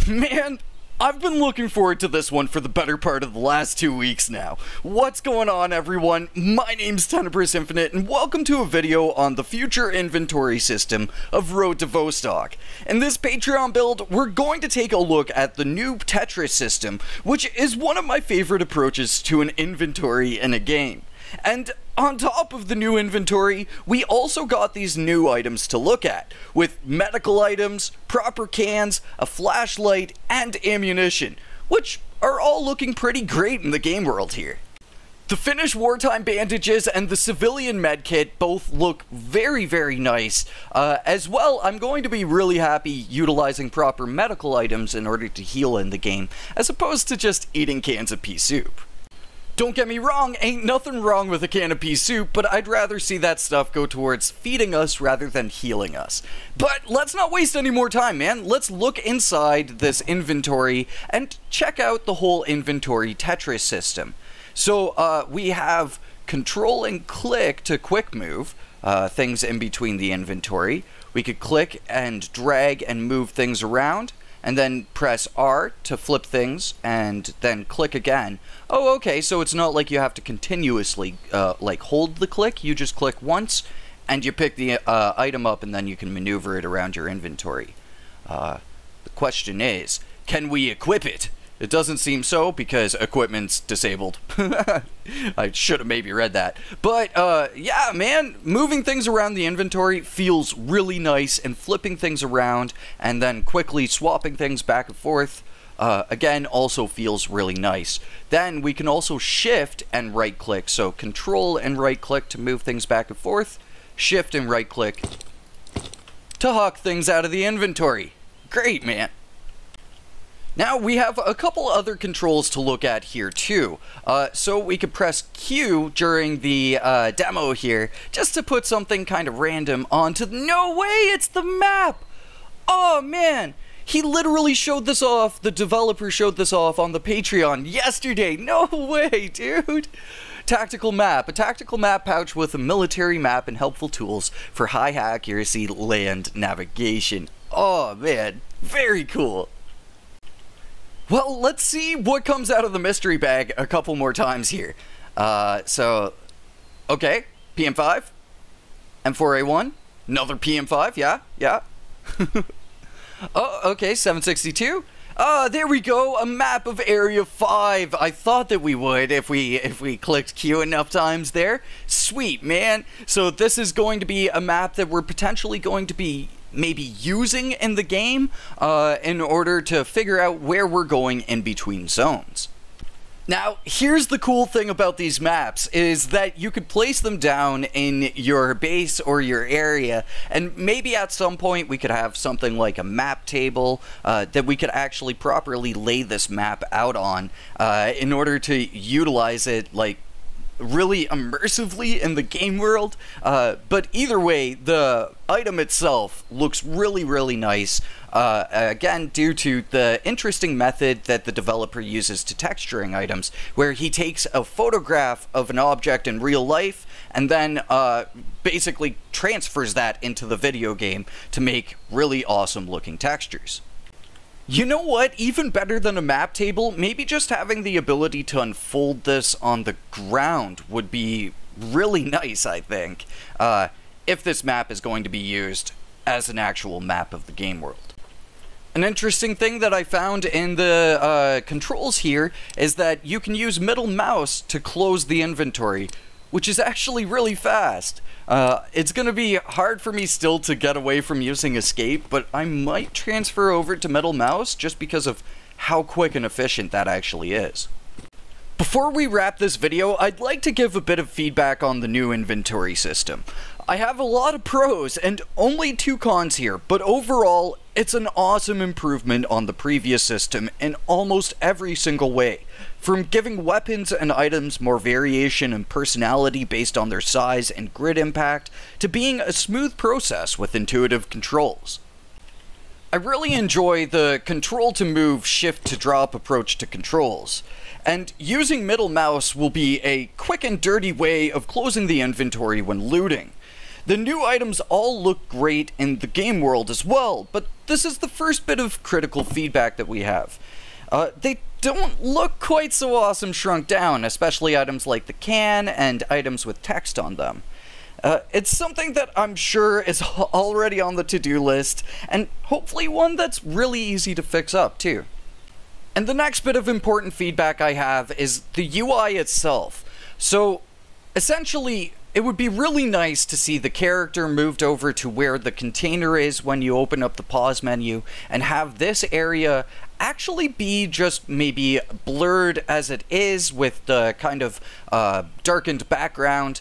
Man, I've been looking forward to this one for the better part of the last 2 weeks now. What's going on, everyone? My name's Tenebris Infinite, and welcome to a video on the future inventory system of Road to Vostok. In this Patreon build, we're going to take a look at the new Tetris system, which is one of my favorite approaches to an inventory in a game. And on top of the new inventory, we also got these new items to look at, with medical items, proper cans, a flashlight, and ammunition, which are all looking pretty great in the game world here. The Finnish wartime bandages and the civilian medkit both look very, very nice. As well, I'm going to be really happy utilizing proper medical items in order to heal in the game, as opposed to just eating cans of pea soup. Don't get me wrong, ain't nothing wrong with a can of pea soup, but I'd rather see that stuff go towards feeding us rather than healing us. But let's not waste any more time, man. Let's look inside this inventory and check out the whole inventory Tetris system. So, we have control and click to quick move things in between the inventory. We could click and drag and move things around, and then press R to flip things, and then click again. Oh, okay, so it's not like you have to continuously, like, hold the click. You just click once, and you pick the item up, and then you can maneuver it around your inventory. The question is, can we equip it? It doesn't seem so, because equipment's disabled. I should have maybe read that. But, yeah, man, moving things around the inventory feels really nice, and flipping things around, and then quickly swapping things back and forth, again, also feels really nice. Then we can also shift and right-click, so control and right-click to move things back and forth, shift and right-click to huck things out of the inventory. Great, man. Now, we have a couple other controls to look at here, too. So we could press Q during the demo here, just to put something kind of random onto... No way, it's the map! Oh, man! He literally showed this off, the developer showed this off on the Patreon yesterday. No way, dude! Tactical map. A tactical map pouch with a military map and helpful tools for high accuracy land navigation. Oh, man. Very cool. Well, let's see what comes out of the mystery bag a couple more times here. Okay, PM5, M4A1, another PM5, yeah. Oh, okay, 762. There we go, a map of Area 5. I thought that we would if we clicked Q enough times there. Sweet, man. So this is going to be a map that we're potentially going to be maybe using in the game in order to figure out where we're going in between zones. Now, here's the cool thing about these maps, is that you could place them down in your base or your area, and maybe at some point we could have something like a map table that we could actually properly lay this map out on in order to utilize it, like, really immersively in the game world. But either way, the item itself looks really, really nice. Again, due to the interesting method that the developer uses to texturing items, where he takes a photograph of an object in real life and then basically transfers that into the video game to make really awesome looking textures. You know what? Even better than a map table, maybe just having the ability to unfold this on the ground would be really nice, I think, if this map is going to be used as an actual map of the game world. An interesting thing that I found in the controls here is that you can use middle mouse to close the inventory, which is actually really fast. It's going to be hard for me still to get away from using escape, but I might transfer over to middle mouse just because of how quick and efficient that actually is. Before we wrap this video, I'd like to give a bit of feedback on the new inventory system. I have a lot of pros and only 2 cons here, but overall, it's an awesome improvement on the previous system in almost every single way. From giving weapons and items more variation and personality based on their size and grid impact, to being a smooth process with intuitive controls. I really enjoy the control to move, shift to drop approach to controls, and using middle mouse will be a quick and dirty way of closing the inventory when looting. The new items all look great in the game world as well, but this is the first bit of critical feedback that we have. They don't look quite so awesome shrunk down, especially items like the can and items with text on them. It's something that I'm sure is already on the to-do list, and hopefully one that's really easy to fix up too. And the next bit of important feedback I have is the UI itself. So, essentially, it would be really nice to see the character moved over to where the container is when you open up the pause menu, and have this area actually be just maybe blurred as it is with the kind of darkened background,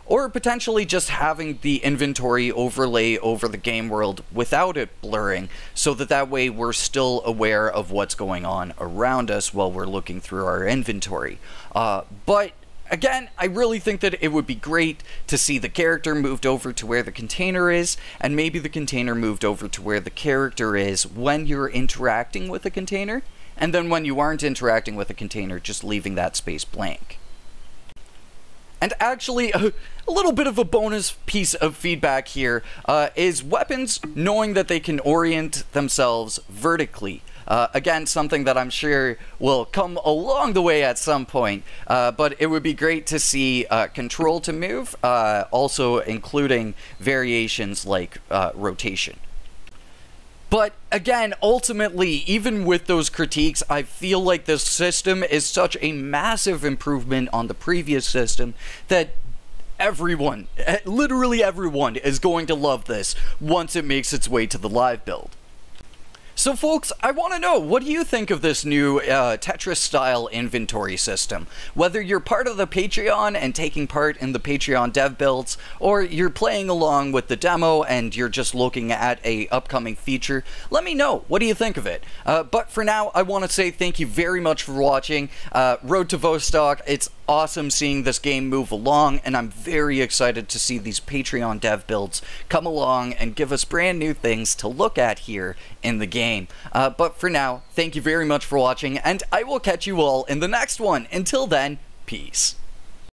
or potentially just having the inventory overlay over the game world without it blurring, so that way we're still aware of what's going on around us while we're looking through our inventory. But again, I really think that it would be great to see the character moved over to where the container is, and maybe the container moved over to where the character is when you're interacting with the container, and then when you aren't interacting with the container, just leaving that space blank. And actually, a little bit of a bonus piece of feedback here is weapons knowing that they can orient themselves vertically. Again, something that I'm sure will come along the way at some point, but it would be great to see control to move, also including variations like rotation. But again, ultimately, even with those critiques, I feel like this system is such a massive improvement on the previous system that everyone, literally everyone, is going to love this once it makes its way to the live build. So folks, I want to know, what do you think of this new Tetris-style inventory system? Whether you're part of the Patreon and taking part in the Patreon dev builds, or you're playing along with the demo and you're just looking at a upcoming feature, let me know. What do you think of it? But for now, I want to say thank you very much for watching. Road to Vostok, it's awesome seeing this game move along, and I'm very excited to see these Patreon dev builds come along and give us brand new things to look at here in the game. But for now, thank you very much for watching, and I will catch you all in the next one. Until then, peace.